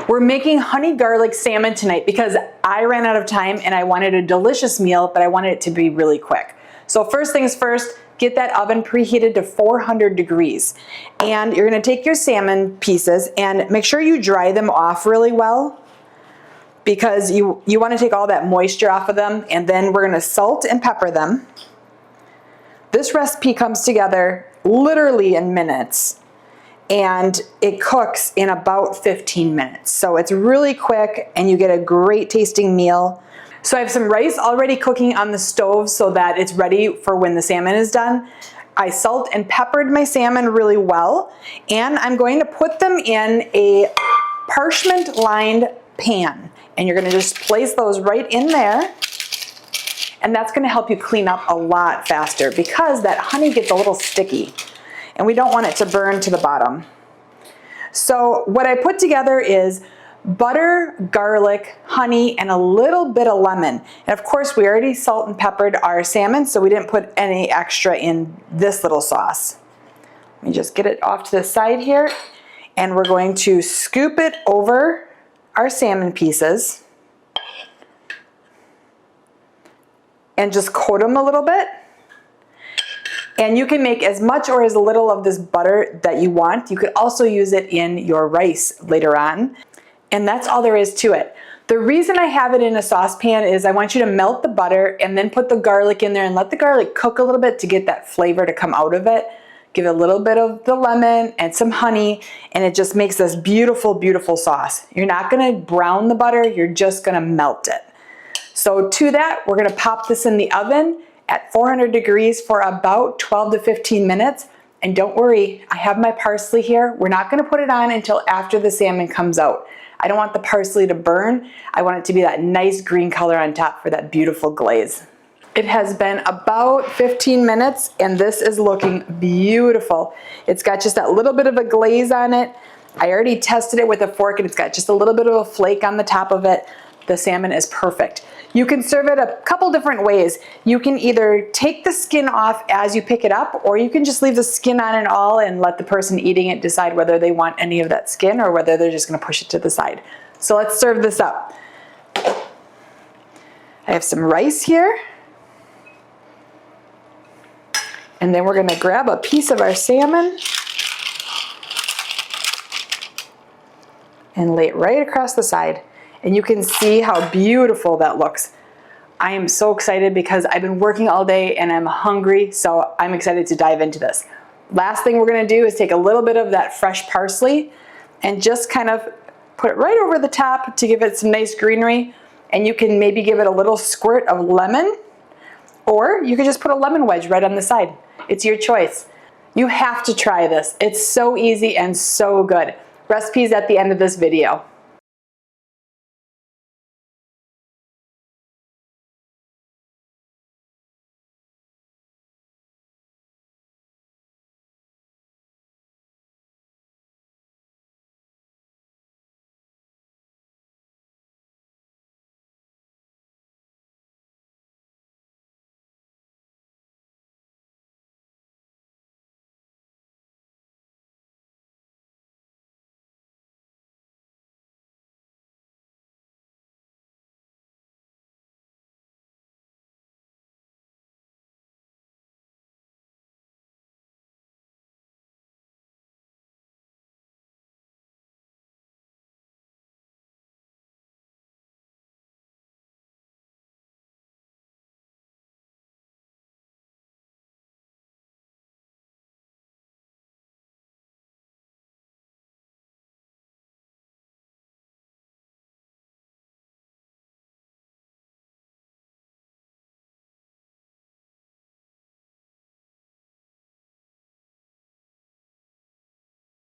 We're making honey garlic salmon tonight because I ran out of time and I wanted a delicious meal, but I wanted it to be really quick. So first things first, get that oven preheated to 400 degrees. And you're gonna take your salmon pieces and make sure you dry them off really well, because you wanna take all that moisture off of them, and then we're gonna salt and pepper them. This recipe comes together literally in minutes, and it cooks in about 15 minutes. So it's really quick and you get a great tasting meal. So I have some rice already cooking on the stove so that it's ready for when the salmon is done. I salt and peppered my salmon really well, and I'm going to put them in a parchment lined pan. And you're gonna just place those right in there. And that's gonna help you clean up a lot faster because that honey gets a little sticky and we don't want it to burn to the bottom. So what I put together is butter, garlic, honey, and a little bit of lemon. And of course, we already salt and peppered our salmon, so we didn't put any extra in this little sauce. Let me just get it off to the side here. And we're going to scoop it over our salmon pieces and just coat them a little bit. And you can make as much or as little of this butter that you want. You could also use it in your rice later on. And that's all there is to it. The reason I have it in a saucepan is I want you to melt the butter and then put the garlic in there and let the garlic cook a little bit to get that flavor to come out of it. Give it a little bit of the lemon and some honey, and it just makes this beautiful, beautiful sauce. You're not gonna brown the butter, you're just gonna melt it. So to that, we're gonna pop this in the oven at 400 degrees for about 12 to 15 minutes. And don't worry, I have my parsley here. We're not gonna put it on until after the salmon comes out. I don't want the parsley to burn. I want it to be that nice green color on top for that beautiful glaze. It has been about 15 minutes and this is looking beautiful. It's got just that little bit of a glaze on it. I already tested it with a fork and it's got just a little bit of a flake on the top of it. The salmon is perfect. You can serve it a couple different ways. You can either take the skin off as you pick it up, or you can just leave the skin on and all and let the person eating it decide whether they want any of that skin or whether they're just gonna push it to the side. So let's serve this up. I have some rice here. And then we're gonna grab a piece of our salmon and lay it right across the side. And you can see how beautiful that looks. I am so excited because I've been working all day and I'm hungry, so I'm excited to dive into this. Last thing we're gonna do is take a little bit of that fresh parsley and just kind of put it right over the top to give it some nice greenery. And you can maybe give it a little squirt of lemon, or you could just put a lemon wedge right on the side. It's your choice. You have to try this. It's so easy and so good. Recipes at the end of this video.